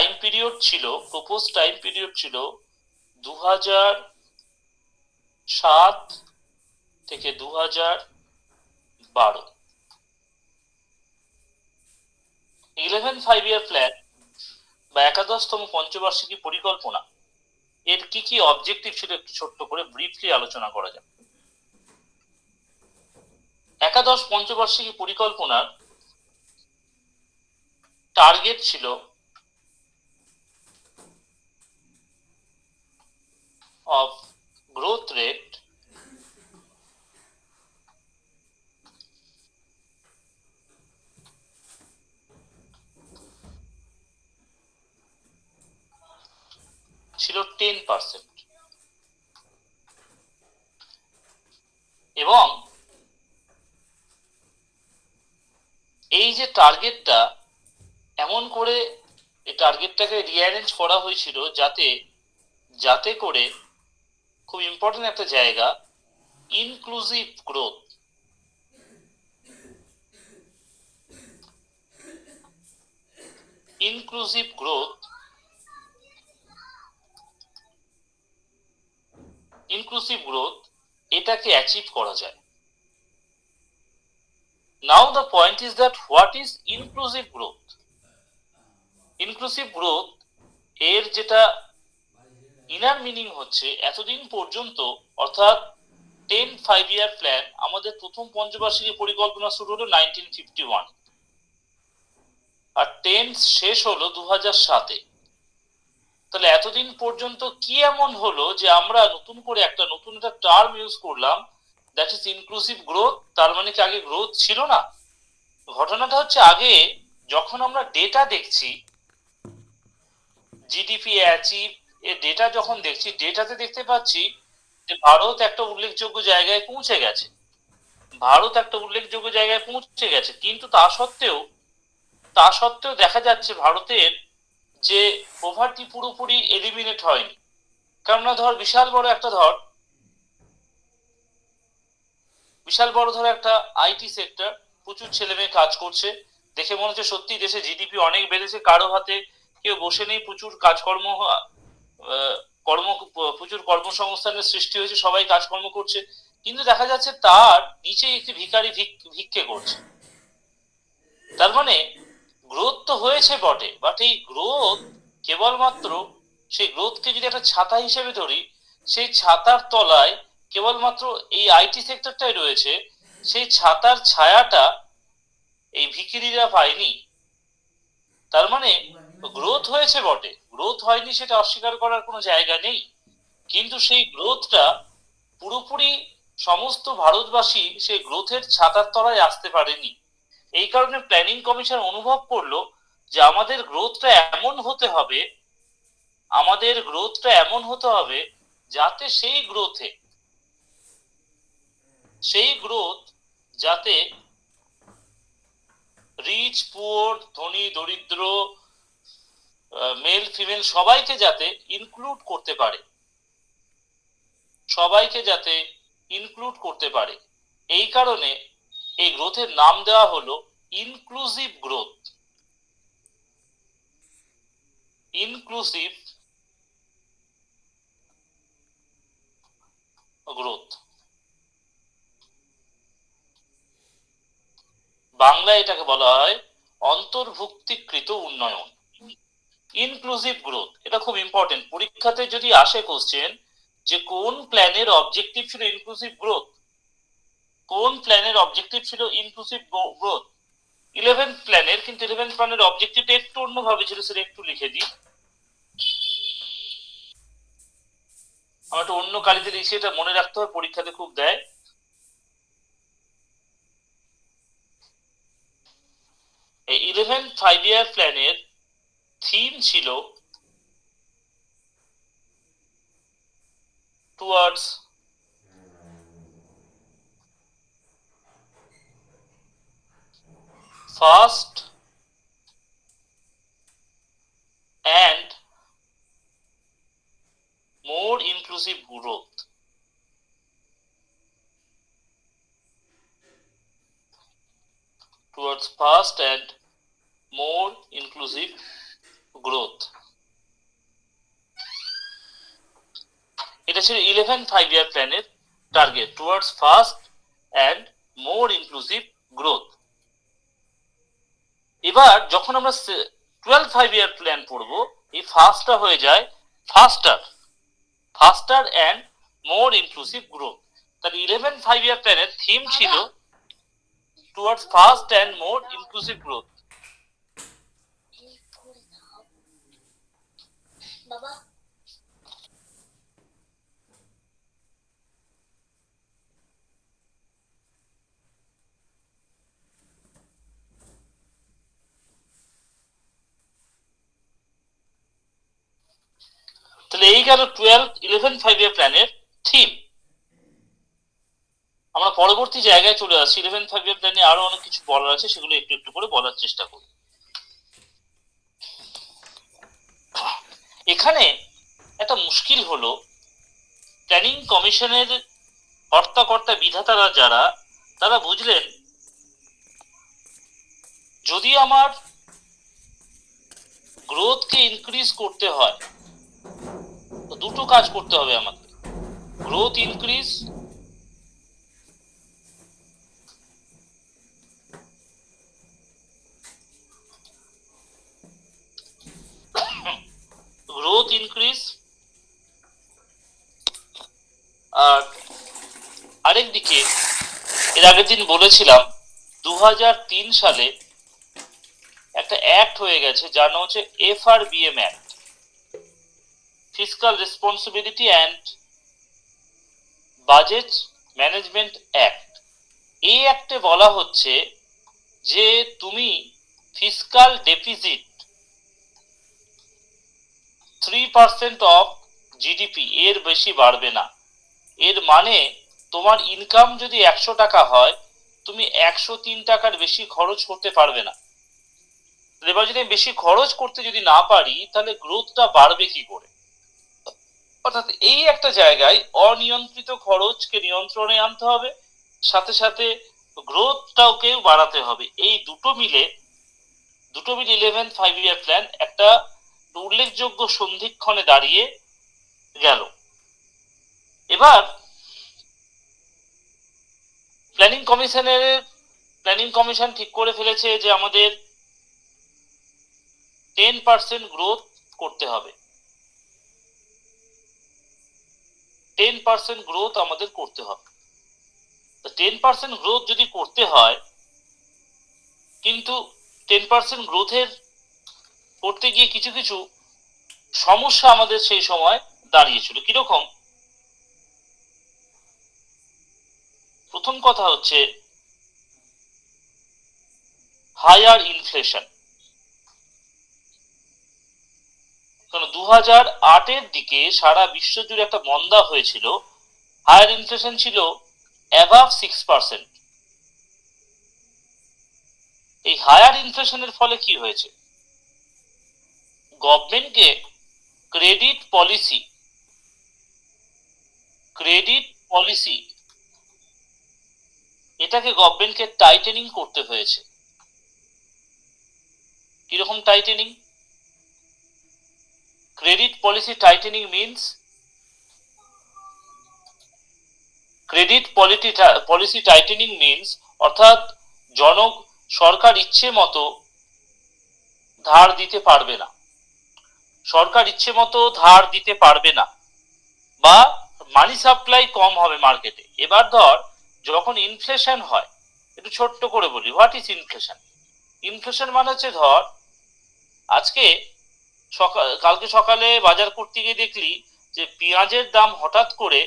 Time period ছিল, propose time period ছিল 2007 থেকে 2012। 11 5-year প্ল্যান বা একাদশতম পঞ্চবার্ষিকী পরিকল্পনা এর কি কি অবজেক্টিভ ছিল একটু ছোট্ট করে ব্রিফলি আলোচনা করা যাক। একাদশ পঞ্চবার্ষিকী পরিকল্পনার টার্গেট ছিল অফ গ্রোথ রেট ছিল 10%, এবং এই যে টার্গেটটা এমন করে এই টার্গেটটাকে রিঅ্যারেঞ্জ করা হয়েছিল যাতে করে খুব ইম্পর্টেন্ট একটা জায়গা, ইনক্লুসিভ গ্রোথ, ইনক্লুসিভ গ্রোথ এটাকে অ্যাচিভ করা যায়। Now the point is that what is inclusive growth. Inclusive growth এর যেটা ইনার মিনিং হচ্ছে, এতদিন পর্যন্ত অর্থাৎ 10 5-year প্ল্যান, আমাদের প্রথম পঞ্চবার্ষিকী পরিকল্পনা শুরু হলো 1951 আর 10 শেষ হলো 2007-এ। তাহলে এতদিন পর্যন্ত কি এমন হলো যে আমরা নতুন একটা টার্ম ইউজ করলাম, দ্যাট ইজ ইনক্লুসিভ গ্রোথ। তার মানে কি আগে গ্রোথ ছিল না? ঘটনাটা হচ্ছে, আগে যখন আমরা ডেটা দেখছি, জিডিপি অ্যাচিভ এর ডেটা যখন দেখছি, ডেটাতে দেখতে পাচ্ছি যে ভারত একটা উল্লেখযোগ্য জায়গায় পৌঁছে গেছে, কিন্তু তা সত্ত্বেও দেখা যাচ্ছে ভারতের যে পভার্টি পুরোপুরি এলিমিনেট হয়নি। কেননা ধর বিশাল বড় একটা আইটি সেক্টর, প্রচুর ছেলে মেয়ে কাজ করছে, দেখে মনে হচ্ছে সত্যি দেশে জিডিপি অনেক বেড়েছে, কারো হাতে কেউ বসে নেই, প্রচুর প্রচুর কর্মসংস্থানের সৃষ্টি হয়েছে, সবাই কাজকর্ম করছে। কিন্তু দেখা যাচ্ছে তার নিচে একটি ভিখারি ভিক্ষে করছে। তার মানে গ্রোথ তো হয়েছে বটে, বাট এই গ্রোথ কেবলমাত্র, সেই গ্রোথকে যদি একটা ছাতা হিসেবে ধরি, সেই ছাতার তলায় কেবলমাত্র এই আইটি সেক্টরটাই রয়েছে, সেই ছাতার ছায়াটা এই ভিখিরিরা পায়নি। তার মানে গ্রোথ হয়েছে বটে, গ্রোথ হয়নি সেটা অস্বীকার করার কোনো জায়গা নেই, কিন্তু সেই গ্রোথটা পুরোপুরি সমস্ত ভারতবাসী সেই গ্রোথের ছাতার তলায় আসতে পারেনি। এই কারণে প্ল্যানিং কমিশন অনুভব করলো যে আমাদের গ্রোথটা এমন হতে হবে যাতে সেই গ্রোথ যাতে রিচ পুয়ার, ধনী দরিদ্র, মেল ফিমেল সবাইকে যাতে ইনক্লুড করতে পারে। এই কারণে এই গ্রোথের নাম দেওয়া হলো ইনক্লুসিভ গ্রোথ। বাংলায় এটাকে বলা হয় অন্তর্ভুক্তিকৃত উন্নয়ন। ইনক্লুসিভ গ্রোথ, এটা খুব ইম্পর্টেন্ট। পরীক্ষাতে যদি আসে কোশ্চেন যে কোন প্ল্যানের অবজেক্টিভ ছিল ইনক্লুসিভ গ্রোথ, 11 প্ল্যানের, কিন্তু 11 প্ল্যানের অবজেক্টিভটা একটু অন্যভাবে ছিল, সেটা একটু লিখে দিই। আমার একটা অন্য কালিতে লিখছি, এটা মনে রাখতে হবে, পরীক্ষাতে খুব দেয়। এই 11 5-year প্ল্যানের থিম ছিল towards fast and more inclusive growth. Towards fast and more inclusive growth. এটা ছিল 11 5-year প্ল্যানের target towards fast and more inclusive growth. এবার যখন আমরা 12 5-year প্ল্যান পড়বো, এই ফাস্টটা হয়ে যায় ফাস্টার অ্যান্ড মোর ইনক্লুসিভ গ্রোথ। তাহলে 11 5-year প্ল্যানের থিম ছিল towards fast and more inclusive growth. বাবা তাহলে এই গেল 11 5-year প্ল্যানের থিম। আমরা পরবর্তী জায়গায় চলে আসছি। 11 5-year প্ল্যানে আরো অনেক কিছু বলার আছে, সেগুলো একটু একটু করে বলার চেষ্টা করি। এখানে একটা মুশকিল হলো, প্ল্যানিং কমিশনের কর্তা বিধাতারা যারা, তারা বুঝলেন যদি আমার গ্রোথকে ইনক্রিজ করতে হয় তো দুটো কাজ করতে হবে আমাকে, গ্রোথ ইনক্রিজ আর আরেকদিকে এর আগের দিন বলেছিলাম 2003 সালে একটা অ্যাক্ট হয়ে গেছে যার নাম হচ্ছে FRBM act, fiscal responsibility and budget management act. এই অ্যাক্টে বলা হচ্ছে যে তুমি ফিসকাল ডেফিসিট 3% অফ জিডিপি এর বেশি বাড়বে না। এর মানে তোমার ইনকাম যদি 100 টাকা হয়, তুমি 103 টাকার বেশি খরচ করতে পারবে না। এবার যদি বেশি খরচ করতে যদি না পারি, তাহলে গ্রোথটা বাড়বে কি করে? অর্থাৎ এই একটা জায়গায় অনিয়ন্ত্রিত খরচকে নিয়ন্ত্রণে আনতে হবে, সাথে সাথে গ্রোথটাকেও বাড়াতে হবে। এই দুটো মিলে 11 5-year প্ল্যান একটা উল্লেখযোগ্য সন্ধিক্ষণে দাঁড়িয়ে গেল। এবার প্ল্যানিং কমিশন ঠিক করে ফেলেছে যে আমাদের 10% গ্রোথ করতে হবে। 10% গ্রোথ আমাদের করতে হবে। 10% গ্রোথ যদি করতে হয়, কিন্তু 10% গ্রোথের করতে গিয়ে কিছু কিছু সমস্যা আমাদের সেই সময় দাঁড়িয়েছিল। কিরকম? প্রথম কথা হচ্ছে হায়ার ইনফ্লেশন। কারণ 2008-এর দিকে সারা বিশ্ব জুড়ে একটা মন্দা হয়েছিল, হায়ার ইনফ্লেশন ছিল অ্যাবাভ 6%। এই হায়ার ইনফ্লেশনের ফলে কি হয়েছে? গভর্নমেন্টকে ক্রেডিট পলিসি এটাকে গভর্নমেন্টকে টাইটেনিং করতে হয়েছে। কিরকম tightening? Credit policy tightening means অর্থাৎ সরকার ইচ্ছে মতো ধার দিতে পারবে না, বা মানি সাপ্লাই কম হবে মার্কেটে। এবার ধর যখন ইনফ্লেশন হয়, একটু ছোট্ট করে বলি, হোয়াট ইজ ইনফ্লেশন? ইনফ্লেশন মানে হচ্ছে, ধর কালকে সকালে বাজার করতে গিয়ে দেখলি যে পেঁয়াজের দাম হঠাৎ করে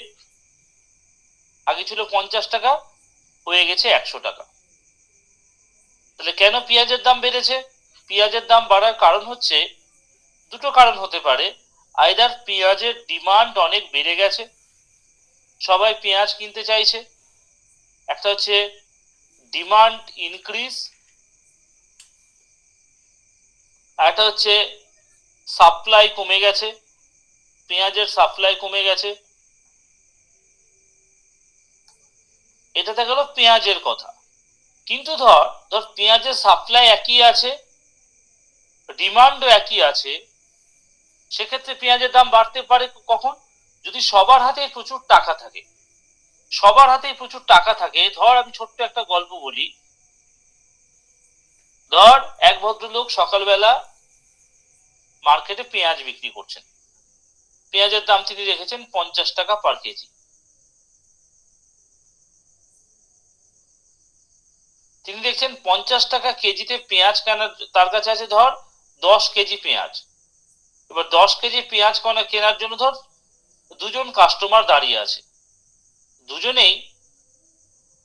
আগে ছিল 50 টাকা, হয়ে গেছে 100 টাকা। তাহলে কেন পেঁয়াজের দাম বেড়েছে? পেঁয়াজের দাম বাড়ার কারণ হচ্ছে, দুটো কারণ হতে পারে। আইদার পেঁয়াজের ডিমান্ড অনেক বেড়ে গেছে, সবাই পেঁয়াজ কিনতে চাইছে, একটা হচ্ছে ডিমান্ড ইনক্রিজ, আর একটা হচ্ছে সাপ্লাই কমে গেছে, পেঁয়াজের সাপ্লাই কমে গেছে। এটাতে গেল পেঁয়াজের কথা। কিন্তু ধর পেঁয়াজের সাপ্লাই একই আছে, ডিমান্ডও একই আছে, সেক্ষেত্রে পেঁয়াজের দাম বাড়তে পারে কখন? যদি সবার হাতে প্রচুর টাকা থাকে, সবার হাতে প্রচুর টাকা থাকে, ধর আমি ছোট্ট একটা গল্প বলি। ধর এক ভদ্রলোক সকালবেলা মার্কেটে পেঁয়াজ বিক্রি করছেন। পেঁয়াজের দাম তিনি রেখেছেন 50 টাকা পার কেজি। তিনি দেখছেন 50 টাকা কেজিতে পেঁয়াজ কেনার, তার কাছে আছে ধর 10 কেজি পেঁয়াজ। এবার 10 কেজি পেঁয়াজ কেনার জন্য ধর দুজন কাস্টমার দাঁড়িয়ে আছে, দুজনেই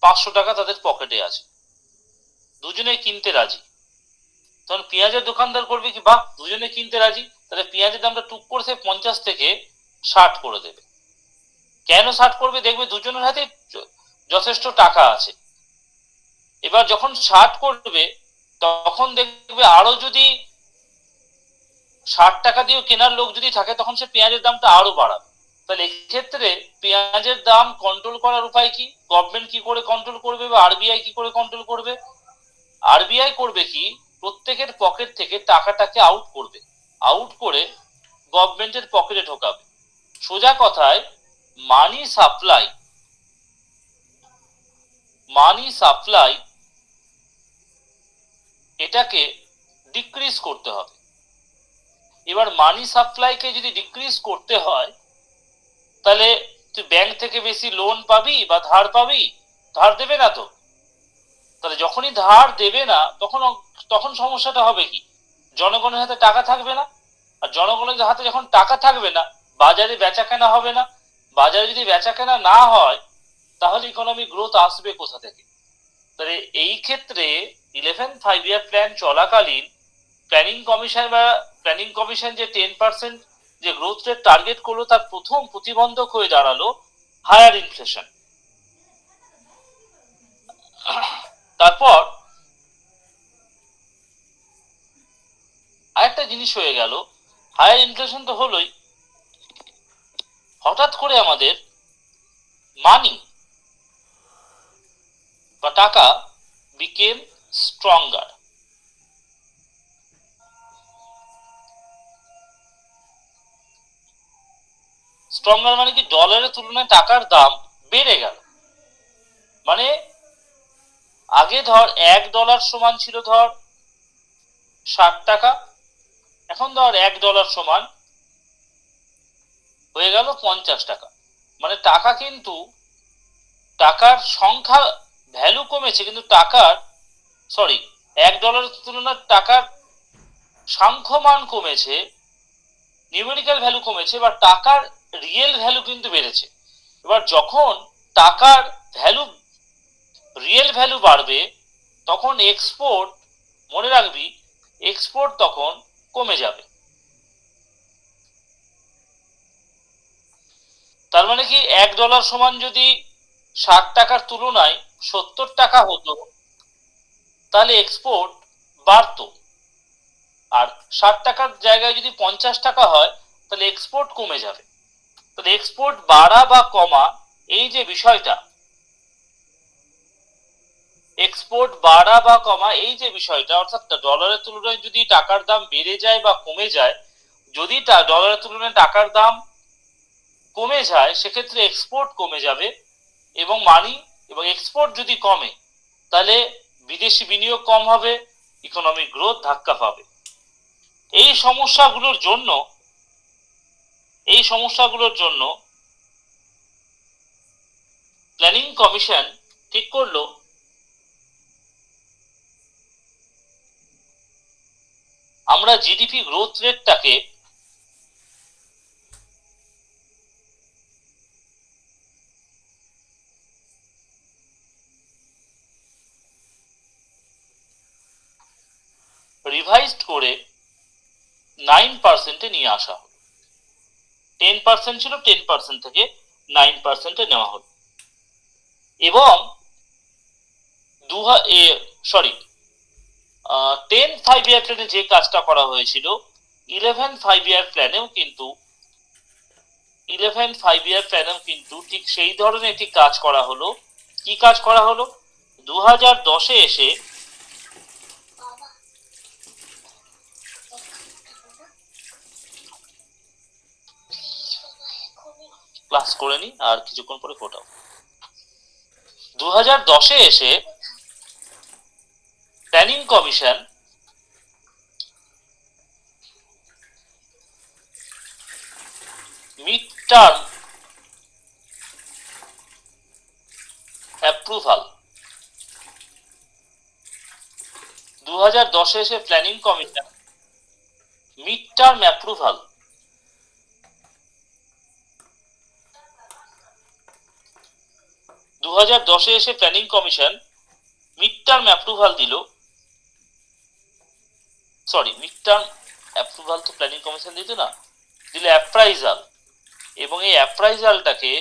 500 টাকা তাদের পকেটে আছে, দুজনেই কিনতে রাজি। তখন পেঁয়াজের দোকানদার করবে কি, বাহ দুজনে কিনতে রাজি, তাহলে পেঁয়াজের দামটা টুক করে সে 50 থেকে 60 করে দেবে। কেন 60 করবে? দেখবে দুজনের হাতে যথেষ্ট টাকা আছে। এবার যখন 60 করবে তখন দেখবে আরো যদি 60 টাকা দিয়েও কেনার লোক যদি থাকে তখন সে পেঁয়াজের দামটা আরো বাড়াবে। তাহলে এক্ষেত্রে পেঁয়াজের দাম কন্ট্রোল করার উপায় কি? গভর্নমেন্ট কি করে কন্ট্রোল করবে বা আরবিআই কি করে কন্ট্রোল করবে? আরবিআই করবে কি, প্রত্যেকের পকেট থেকে টাকাটাকে আউট করবে, আউট করে গভর্নমেন্টের পকেটে ঢোকাবে। সোজা কথায় মানি সাপ্লাই, মানি সাপ্লাই এটাকে ডিক্রিজ করতে হবে। এবার মানি সাপ্লাইকে যদি ডিক্রিজ করতে হয় তাহলে তুই ব্যাংক থেকে বেশি লোন পাবি বা ধার পাবি? ধার দেবে না তো। তাহলে যখনই ধার দেবে না তখন তখন সমস্যাটা হবে কি, জনগণের হাতে টাকা থাকবে না। আর জনগণের হাতে যখন টাকা থাকবে না, বাজারে বেচা কেনা হবে না। বাজারে যদি বেচা কেনা না হয় তাহলে ইকোনমিক গ্রোথ আসবে কোথা থেকে? তাহলে এই ক্ষেত্রে 11 5 year প্ল্যান চলাকালীন প্ল্যানিং কমিশন যে 10% যে গ্রোথ রেট টার্গেট করলো, তার প্রথম প্রতিবন্ধক হয়ে দাঁড়ালো হায়ার ইনফ্লেশন। তারপর আরেকটা জিনিস হয়ে গেল, হায়ার ইনফ্লেশন তো হলোই, হঠাৎ করে আমাদের মানি বা টাকা বিকেম স্ট্রঙ্গার। স্ট্রঙ্গার মানে কি, ডলারের তুলনায় টাকার দাম বেড়ে গেল। মানে আগে ধর $1 সমান ছিল ধর 60 টাকা, এখন ধর $1 সমান হয়ে গেল 50 টাকা। মানে টাকা কিন্তু, টাকার সংখ্যা ভ্যালু কমেছে কিন্তু টাকার, সরি, $1 তুলনায় টাকার সাংখ্যমান কমেছে, নিউমেরিক্যাল ভ্যালু কমেছে, বা টাকার রিয়েল ভ্যালু কিন্তু বেড়েছে। এবার যখন টাকার ভ্যালু, রিয়েল ভ্যালু বাড়বে তখন এক্সপোর্ট, মনে রাখবি, এক্সপোর্ট তখন কমে যাবে। তার মানে কি, $1 সমান যদি 60 টাকার তুলনায় 70 টাকা হতো তাহলে এক্সপোর্ট বাড়তো। আর 60 টাকার জায়গায় যদি 50 টাকা হয় তাহলে এক্সপোর্ট কমে যাবে। তাহলে এক্সপোর্ট বাড়া বা কমা, এই যে বিষয়টা, এক্সপোর্ট বাড়া বা কমা এই যে বিষয়টা, অর্থাৎ ডলারের তুলনায় যদি টাকার দাম বেড়ে যায় বা কমে যায়, যদি ডলারের তুলনায় টাকার দাম কমে যায় সেক্ষেত্রে এক্সপোর্ট কমে যাবে এবং মানি, এবং এক্সপোর্ট যদি কমে তাহলে বিদেশি বিনিয়োগ কম হবে, ইকোনমিক গ্রোথ ধাক্কা পাবে। এই সমস্যাগুলোর জন্য, এই সমস্যাগুলোর জন্য প্ল্যানিং কমিশন ঠিক করলো আমরা জিডিপি গ্রোথ রেটটাকে রিভাইজড করে 9% নিয়ে আসা হলো। 10% ছিল, 10% থেকে 9% নেওয়া হলো। এবং 10 5 year প্ল্যানে যে কাজটা করা হয়েছিল, 11 5 year প্ল্যানেও কিন্তু 11 5 year প্ল্যানেও কিন্তু ঠিক সেই ধরনের একটি কাজ করা হলো। কি কাজ করা হলো? 2010-এ এসে ক্লাস করে নি, আর কিছুক্ষণ পরে ফোটাও। 2010-এ এসে planning commission mid term approval, 2010-এ এসে planning commission mid term approval 2010-এ এসে planning commission mid term approval দিল, সরি মিড টার্ম অ্যাপ্রুভাল তো প্ল্যানিং কমিশন দিত না, দিল অ্যাপ্রাইজাল। এবং এই অ্যাপ্রাইজালটাকে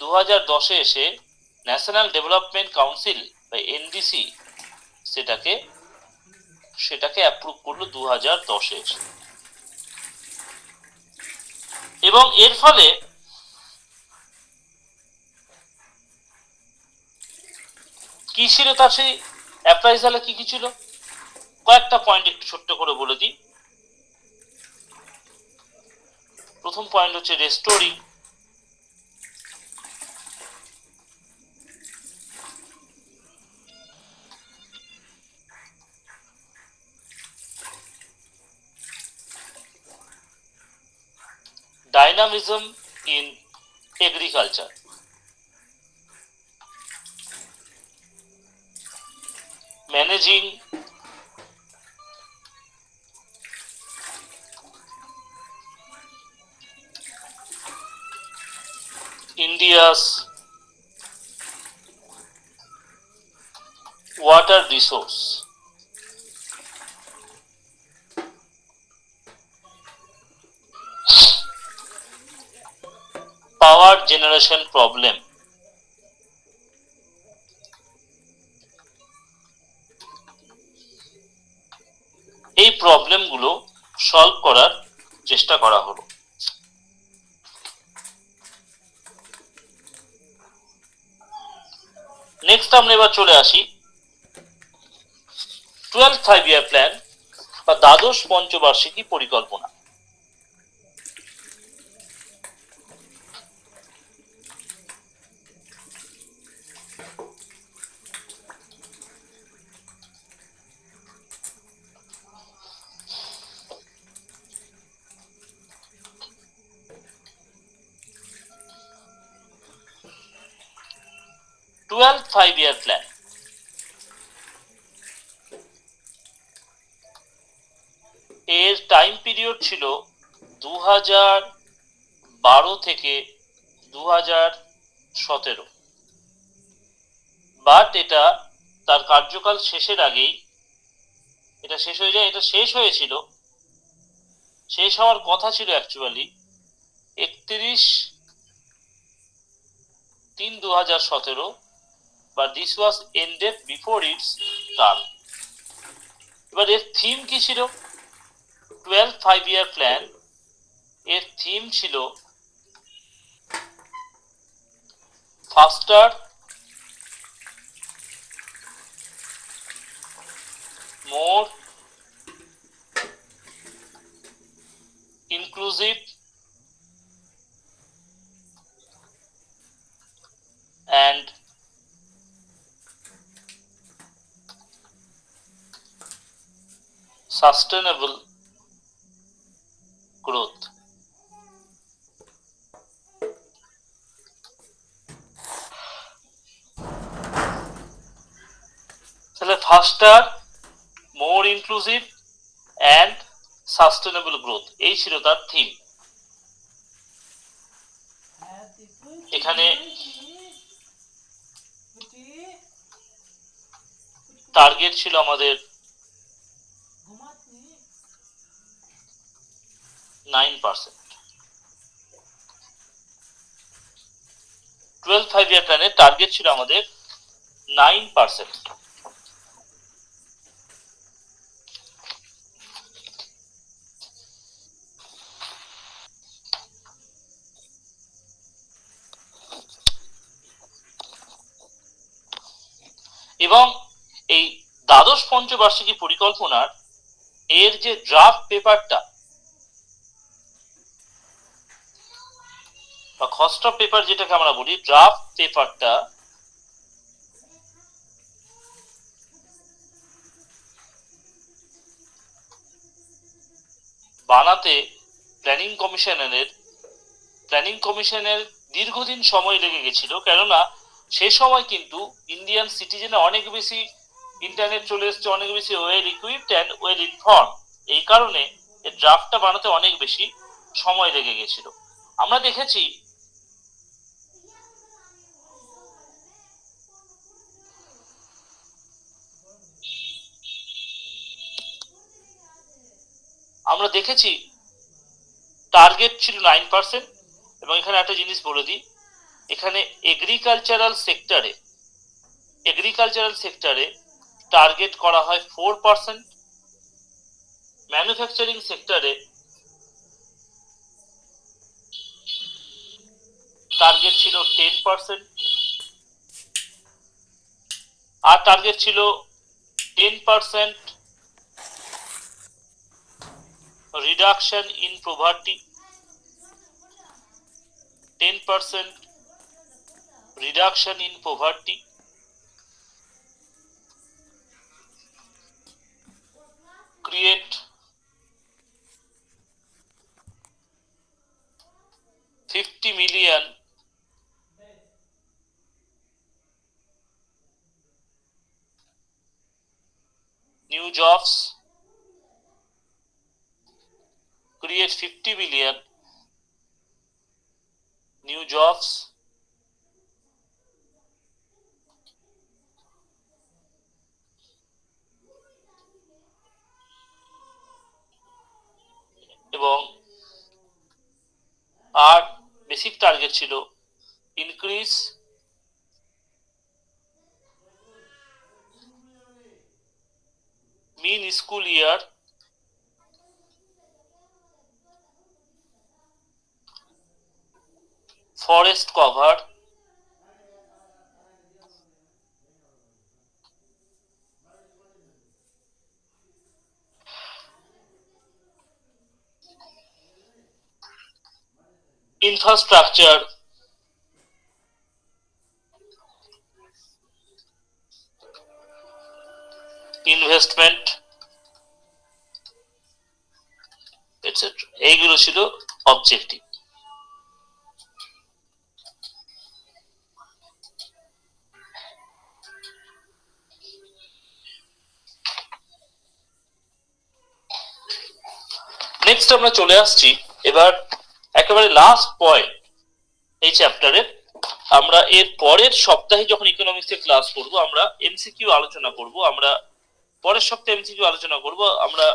2010-এ এসে ন্যাশনাল ডেভেলপমেন্ট কাউন্সিল বা এনডিসি সেটাকে অ্যাপ্রুভ করলো 2010-এ এসে। এবং এর ফলে কি ছিল তার সেই অ্যাপ্রাইজালে, কি কি ছিল কয়েকটা পয়েন্ট একটু ছোট্ট করে বলে দিই। প্রথম পয়েন্ট হচ্ছে restoring dynamism in agriculture, managing India's water resource, power generation problem, এই প্রবলেমগুলো সলভ করার চেষ্টা করা হলো। নেক্সট আমরা এবার চলে আসি 12th 5-year প্ল্যান বা দ্বাদশ পঞ্চবার্ষিকী পরিকল্পনা। টুয়েলভ 5-year প্ল্যান এর টাইম পিরিয়ড ছিল 2012 থেকে 2017, বাট এটা তার কার্যকাল শেষের আগেই এটা শেষ হয়ে যায়। এটা শেষ হয়েছিল, শেষ হওয়ার কথা ছিল actually 31/3/2017, but this was ended before its term. এবার এর থিম কি ছিল? 12th 5-year প্ল্যান এর থিম ছিল ফাস্টার, মোর ইনক্লুসিভ and sustainable growth. তাহলে ফাস্টার, মোর ইনক্লুসিভ অ্যান্ড সাস্টেনেবল গ্রোথ, এই ছিল তার থিম। এখানে টার্গেট ছিল আমাদের 9%। 12th 5-year প্ল্যানের টার্গেট ছিল আমাদের 9%। এবং এই দ্বাদশ পঞ্চবার্ষিকী পরিকল্পনার এর যে ড্রাফট পেপারটা, বা খসড়া পেপার যেটাকে আমরা বলি, ড্রাফট পেপারটা বানাতে প্ল্যানিং কমিশনের দীর্ঘদিন সময় লেগে গেছিল, কেননা সে সময় কিন্তু ইন্ডিয়ান সিটিজেনে অনেক বেশি ইন্টারনেট চলে এসছে, অনেক বেশি well equipped and well inform. এই কারণে এই ড্রাফটটা বানাতে অনেক বেশি সময় লেগে গেছিল। আমরা দেখেছি টার্গেট ছিল 9%। এবং এখানে একটা জিনিস বলে দিই, এখানে এগ্রিকালচারাল সেক্টরে টার্গেট করা হয় 4%, ম্যানুফ্যাকচারিং সেক্টরে টার্গেট ছিল 10%, আর টার্গেট ছিল 10% reduction in poverty, 10% reduction in poverty, create 50 million new jobs, create 50 million new jobs, এবং আর বেসিক টার্গেট ছিল increase mean school year forest cover, infrastructure investment, etcetera. এইগুলো ছিল অবজেক্টিভ। নেক্সট আমরা চলে আসছি এবার একেবারে লাস্ট পয়েন্ট এই চ্যাপ্টারের। আমরা এর পরের সপ্তাহে যখন ইকোনমিক্স এর ক্লাস করব, আমরা এমসিকিউ আলোচনা করব। আমরা পরের সপ্তাহে এমসিকিউ আলোচনা করব। আমরা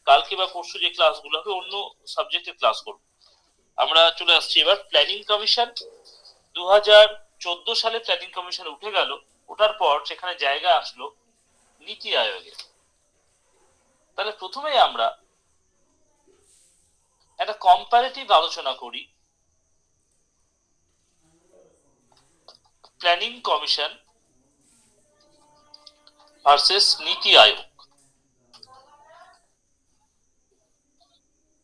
কালকে বা পরশু যে ক্লাসগুলো হবে অন্য সাবজেক্টের ক্লাস করব। আমরা চলে আসছি এবার প্ল্যানিং কমিশন। 2014 সালে প্ল্যানিং কমিশন উঠে গেল। ওঠার পর সেখানে জায়গা আসলো নীতি আয়োগের। তাহলে প্রথমেই আমরা একটা কম্পারেটিভ আলোচনা করি প্ল্যানিং কমিশন ভার্সেস নীতি আয়োগ।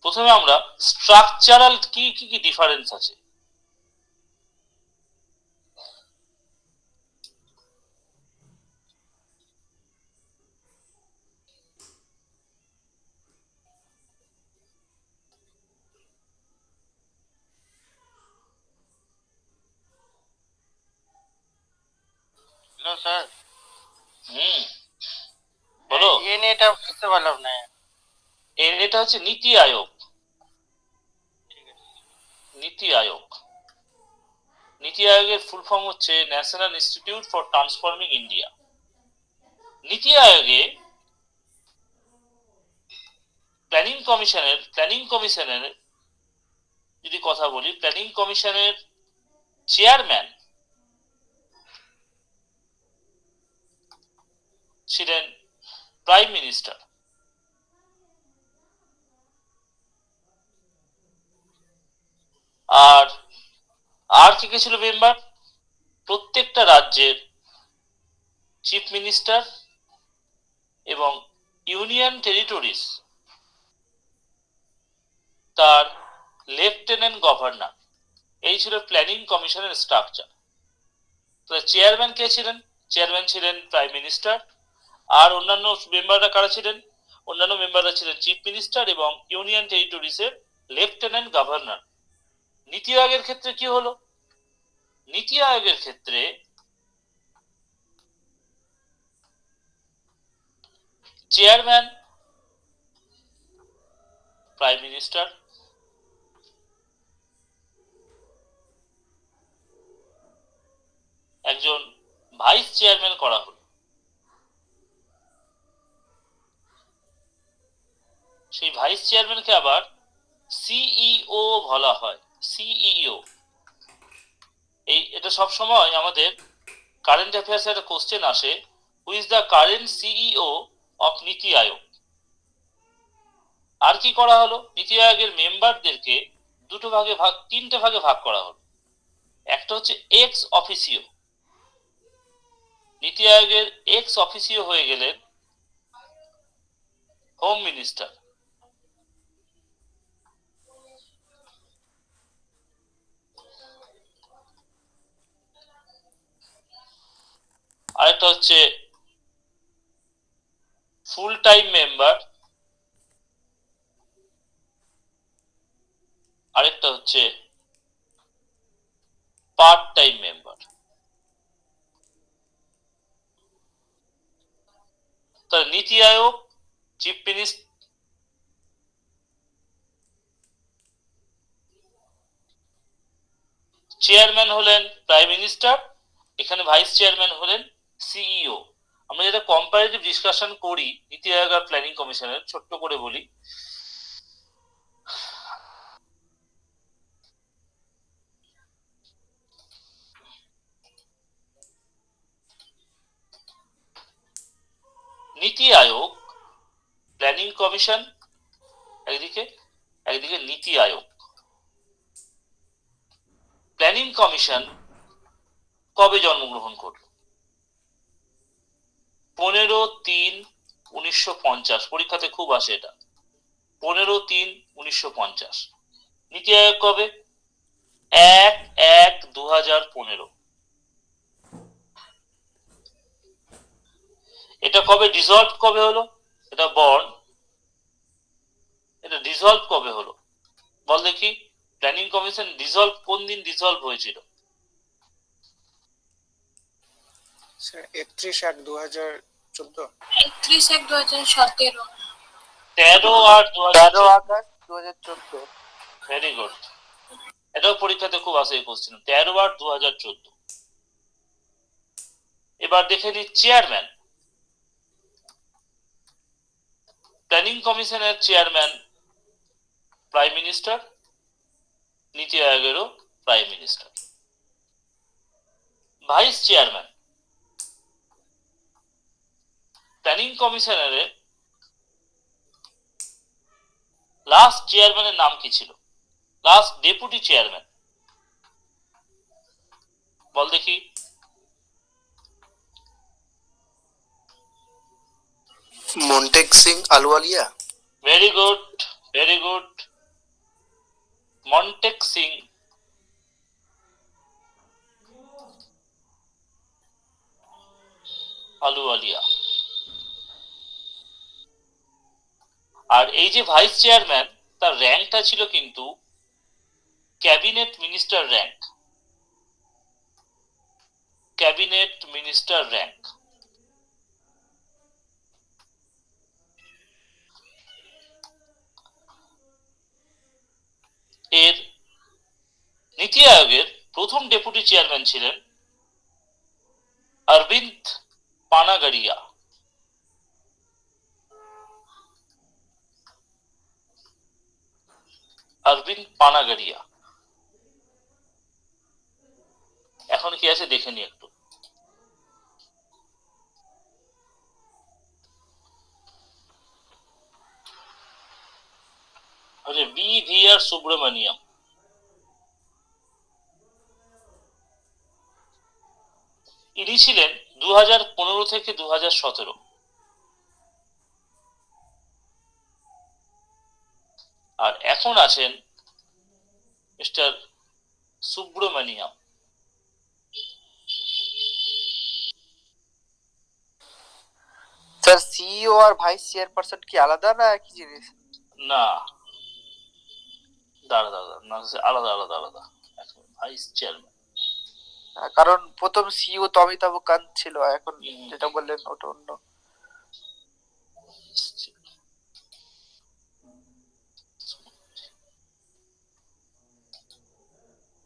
প্রথমে আমরা স্ট্রাকচারাল কি কি ডিফারেন্স আছে हेलो सर। বলো। ये नेट आप বুঝতে পারলাম না। এটা হচ্ছে নীতি আয়োগ। নীতি আয়োগ নীতি আয়োগের ফুল ফর্ম হচ্ছে national institute for transforming India. নীতি আয়োগে প্ল্যানিং কমিশনের যদি কথা বলি, প্ল্যানিং কমিশনের চেয়ারম্যান ছিলেন প্রাইম মিনিস্টার। আর আর কে ছিল মেম্বার? প্রত্যেকটা রাজ্যের চিফ মিনিস্টার এবং ইউনিয়ন টেরিটরিজ তার লেফটেন্যান্ট গভর্নর, এই ছিল প্ল্যানিং কমিশনের স্ট্রাকচার। তো চেয়ারম্যান কে ছিলেন? চেয়ারম্যান ছিলেন প্রাইম মিনিস্টার। আর অন্যান্য মেম্বাররা কারা ছিলেন? অন্যান্য মেম্বাররা ছিলেন চিফ মিনিস্টার এবং ইউনিয়ন টেরিটরিজের লেফটেন্যান্ট গভর্নর। নীতি আয়োগের ক্ষেত্রে কি হলো? নীতি আয়োগের ক্ষেত্রে চেয়ারম্যান প্রাইম মিনিস্টার, একজন ভাইস চেয়ারম্যান করা হলো। সেই ভাইস চেয়ারম্যানকে আবার সিইও বলা হয়। সিইও, এটা সব সময় আমাদের কারেন্ট অ্যাফেয়ার্স একটা কোশ্চেন আসে, who is the current CEO of নীতি আয়োগ। আর কি করা হলো? নীতি আয়োগের মেম্বারদেরকে তিনটে ভাগে ভাগ করা হলো। একটা হচ্ছে এক্স অফিসিও। নীতি আয়োগের এক্স অফিসিও হয়ে গেলেন হোম মিনিস্টার। আরেকটা হচ্ছে ফুল টাইম মেম্বার, আরেকটা হচ্ছে পার্ট টাইম মেম্বার। তাহলে নীতি আয়োগ, চিফ মিনিস্টার, চেয়ারম্যান হলেন প্রাইম মিনিস্টার, এখানে ভাইস চেয়ারম্যান হলেন সিইও। আমরা যেটা কম্পারেটিভ ডিসকাশন করি নীতি আয়োগ আর প্ল্যানিং কমিশনের, ছোট্ট করে বলি। নীতি আয়োগ, প্ল্যানিং কমিশন একদিকে, একদিকে নীতি আয়োগ। প্ল্যানিং কমিশন কবে জন্মগ্রহণ করলো? 15/3/1950। পরীক্ষাতে খুব আসে এটা, 15/3/1950। নীতি আয়োগ কবে? 1/1/2015। এটা কবে ডিসলভ কবে হলো? এটা ডিসলভ কবে হলো বল দেখি? প্ল্যানিং কমিশন ডিসলভ কোন দিন ডিসলভ হয়েছিল? স্যার 31/1/2014। 31/1/2017। 13/8/2014। Very good. এটাও পরীক্ষাতে খুব আসে এই কোশ্চেন, 13/8/2014। এবার দেখে নিই চেয়ারম্যান। প্ল্যানিং কমিশনের চেয়ারম্যান প্রাইম মিনিস্টার, নীতি আয়োগেরও prime minister. Vice chairman, planning কমিশনের লাস্ট চেয়ারম্যানের নাম কি ছিল? লাস্ট ডেপুটি চেয়ারম্যান বল দেখি? Montek Singh Ahluwalia. Very good, very good. Montek Singh Ahluwalia. আর এই যে ভাইস চেয়ারম্যান, তার র্যাঙ্কটা ছিল কিন্তু cabinet minister rank. Cabinet minister rank. এর নীতি আয়োগের প্রথম ডেপুটি চেয়ারম্যান ছিলেন অরবিন্দ পানাগড়িয়া। অরবিন্দ পানাগড়িয়া। এখন কি আছে দেখে নি একটু। বি ভি আর সুব্রমণিয়াম। ইনি ছিলেন 2015 থেকে 2017। আর এখন আছেন মিস্টার সুব্রমণিয়াম। স্যার সিইও আর ভাইস চেয়ারপারসন কি আলাদা না একই জিনিস? না, দাঁড়া না, আলাদা আলাদা আলাদা। ভাইস চেয়ারম্যান, কারণ প্রথম সিইও তো অমিতাভ কান্ত ছিল, এখন যেটা বললেন ওটা অন্য।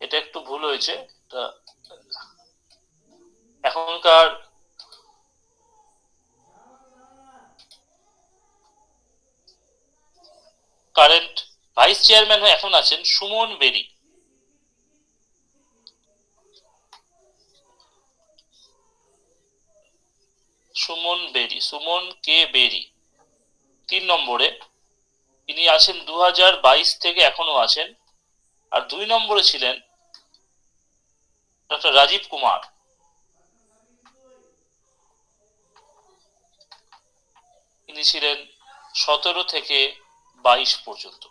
এটা একটু ভুল হয়েছে। এখনকার কারেন্ট ভাইস চেয়ারম্যান হয়ে এখন আছেন সুমন বেরি। সুমন কে বেরি 3 নম্বরে। তিনি আছেন 2022 থেকে এখনো আছেন। আর 2 নম্বরে ছিলেন ডক্টর রাজীব কুমার। তিনি ছিলেন 17 থেকে 22 পর্যন্ত।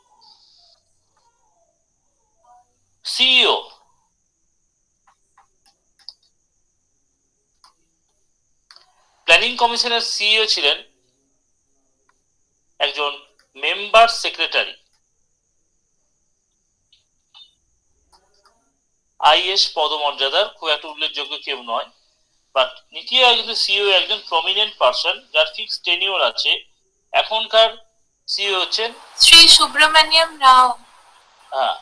সিইও প্ল্যানিং কমিশনের সিইও ছিলেন একজন মেম্বার সেক্রেটারি, আইএস পদমর্যাদার, খুব একটা উল্লেখযোগ্য কেউ নয়। বাট নীতি আয়োগ কিন্তু সিইও একজন প্রমিনেন্ট পার্সন, যার ফিক্স টেনিওর আছে। এখনকার সিইও হচ্ছেন শ্রী সুব্রমণিয়াম রাও। হ্যাঁ,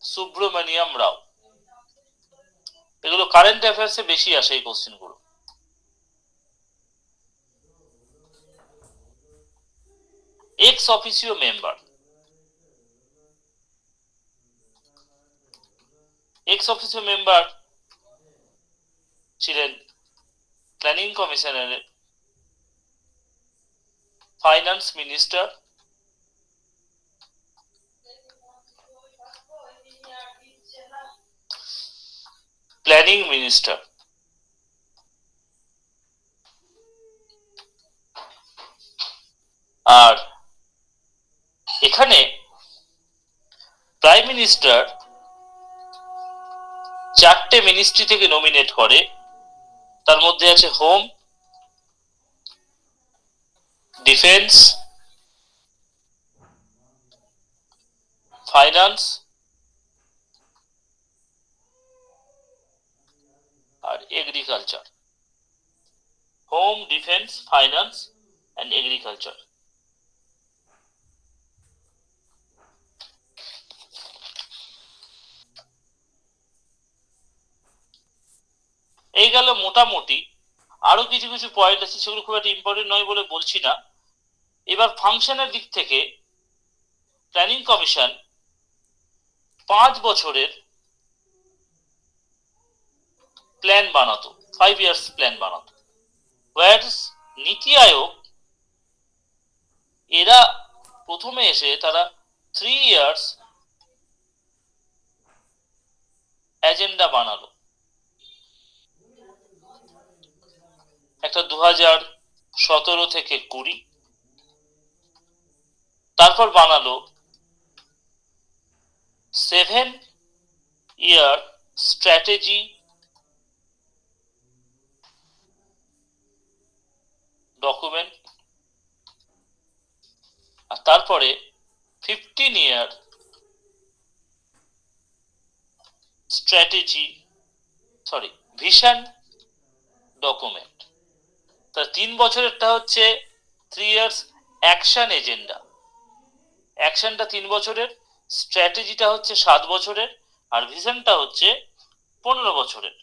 সুব্রমণিয়াম রাও। এগুলো কারেন্ট অ্যাফেয়ার্সে বেশি আসে এই কোশ্চেন গুলো। Ex officio member, ex officio member ছিলেন প্ল্যানিং কমিশনের ফাইন্যান্স মিনিস্টার প্ল্যানিং মিনিস্টার। আর এখানে প্রাইম মিনিস্টার 4টে মিনিস্ট্রি থেকে নমিনেট করে। তার মধ্যে আছে হোম, ডিফেন্স, ফাইন্যান্স আর agriculture. Home, defence, finance and agriculture. এই গেল মোটামুটি। আরো কিছু কিছু পয়েন্ট আছে, সেগুলো খুব একটা ইম্পর্টেন্ট নয় বলে বলছি না। এবার ফাংশনের দিক থেকে প্ল্যানিং কমিশন 5 বছরের প্ল্যান বানাতো, 5 ইয়ার্স প্ল্যান বানাতো। ওয়ার্স নীতি আয়োগ এরা প্রথমে এসে তারা 3 ইয়ার্স এজেন্ডা বানালো। একটা 2017 থেকে 20, তারপর বানালো 7 ইয়ার স্ট্র্যাটেজি ডকুমেন্ট, আর তারপরে 15 ইয়ার স্ট্র্যাটেজি ভিশন ডকুমেন্ট। তার 3 বছরেরটা হচ্ছে 3 ইয়ার্স অ্যাকশন এজেন্ডা। অ্যাকশনটা 3 বছরের, স্ট্র্যাটেজিটা হচ্ছে 7 বছরের, আর ভিশনটা হচ্ছে 15 বছরের।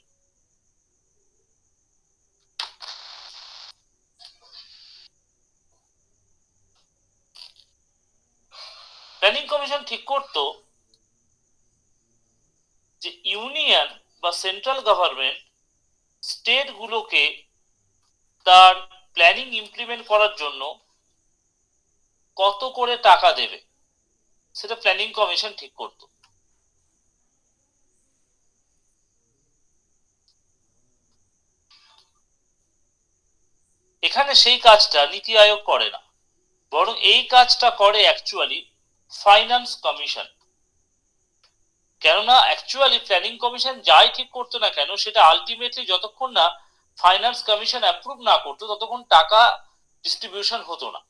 প্ল্যানিং কমিশন ঠিক করতো যে ইউনিয়ন বা সেন্ট্রাল গভর্নমেন্ট স্টেট গুলোকে তার প্ল্যানিং ইমপ্লিমেন্ট করার জন্য কত করে টাকা দেবে, সেটা প্ল্যানিং কমিশন ঠিক করত। এখানে সেই কাজটা নীতি আয়োগ করে না, বরং এই কাজটা করে অ্যাকচুয়ালি ফাইন্যান্স কমিশন। কেননা অ্যাকচুয়ালি প্ল্যানিং কমিশন যাই ঠিক করতো না কেন, সেটা আলটিমেটলি যতক্ষণ না ফাইন্যান্স কমিশন অ্যাপ্রুভ না করতো ততক্ষণ টাকা ডিস্ট্রিবিউশন হতো না।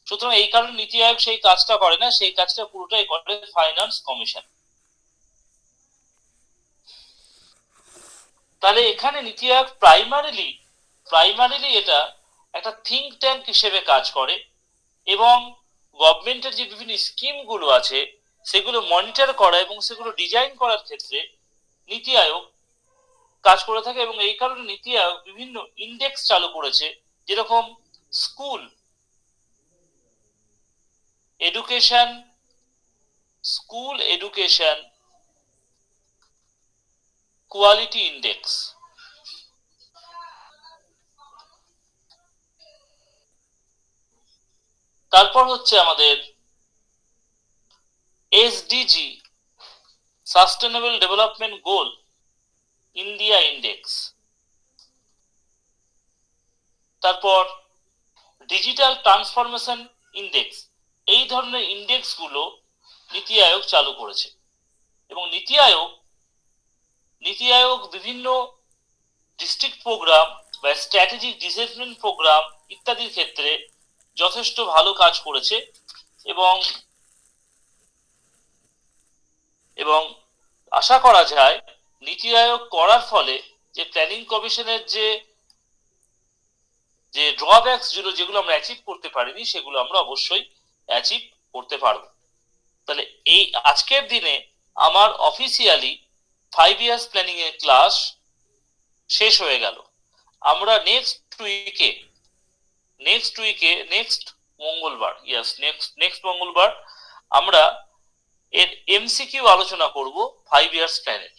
সুতরাং এই কারণে নীতি আয়োগ সেই কাজটা করে না, সেই কাজটা পুরোটাই করে ফাইন্যান্স কমিশন। তাহলে এখানে নীতি আয়োগ প্রাইমারিলি এটা একটা থিঙ্ক ট্যাঙ্ক হিসেবে কাজ করে এবং গভর্নমেন্টের যে বিভিন্ন স্কিম গুলো আছে সেগুলো মনিটর করা এবং সেগুলো ডিজাইন করার ক্ষেত্রে নীতি আয়োগ কাজ করে থাকে। এবং এই কারণে নীতি আয়োগ বিভিন্ন ইন্ডেক্স চালু করেছে, যেরকম স্কুল এডুকেশন কোয়ালিটি ইন্ডেক্স, তারপর হচ্ছে আমাদের SDG sustainable development goal India index, তারপর ডিজিটাল ট্রান্সফরমেশন ইন্ডেক্স। এই ধরনের ইন্ডেক্স গুলো নীতি আয়োগ চালু করেছে এবং নীতি আয়োগ বিভিন্ন ডিস্ট্রিক্ট প্রোগ্রাম বা স্ট্র্যাটেজিক ডিসিপ্লিন প্রোগ্রাম ইত্যাদির ক্ষেত্রে যথেষ্ট ভালো কাজ করেছে এবং আশা করা যায় নীতি আয়োগ করার ফলে যে প্ল্যানিং কমিশনের যে ড্রব্যাকস যেগুলো আমরা অ্যাচিভ করতে পারিনি সেগুলো আমরা অবশ্যই অ্যাচিভ করতে পারবো। তাহলে এই আজকের দিনে আমার অফিসিয়ালি 5 ইয়ার্স প্ল্যানিং এর ক্লাস শেষ হয়ে গেল। আমরা নেক্সট মঙ্গলবার আমরা এর এমসিকিউ আলোচনা করব 5 ইয়ার্স প্ল্যানের।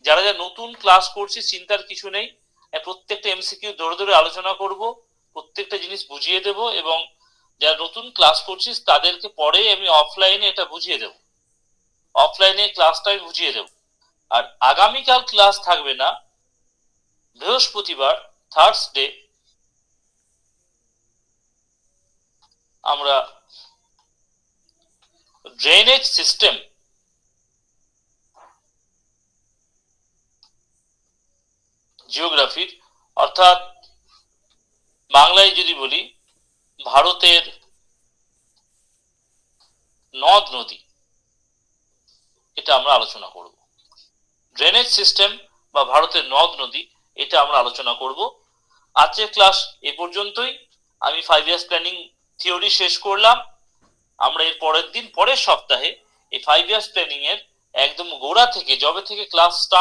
যারা নতুন ক্লাস করছে চিন্তার কিছু নেই, প্রত্যেকটা এমসিকিউ ধরে আলোচনা করব, প্রত্যেকটা জিনিস বুঝিয়ে দেব এবং যারা নতুন ক্লাস করছিস তাদেরকে পরে আমি অফলাইনে এটা বুঝিয়ে দেব, অফলাইনে ক্লাসটা আমি বুঝিয়ে দেব। আর আগামীকাল ক্লাস থাকবে না, বৃহস্পতিবার থার্সডে আমরা ড্রেনেজ সিস্টেম জিওগ্রাফির, অর্থাৎ বাংলায় যদি বলি ভারতের নদ নদী, এটা আমরা আলোচনা করব। ড্রেনেজ সিস্টেম বা ভারতের নদ নদী এটা আমরা আলোচনা করব। আজকের ক্লাস এ পর্যন্তই। আমি 5 ইয়ার্স প্ল্যানিং থিওরি শেষ করলাম। আমরা এর পরের সপ্তাহে এই 5 ইয়ার্স প্ল্যানিং এর একদম গোড়া থেকে, যবে থেকে ক্লাস স্টার্ট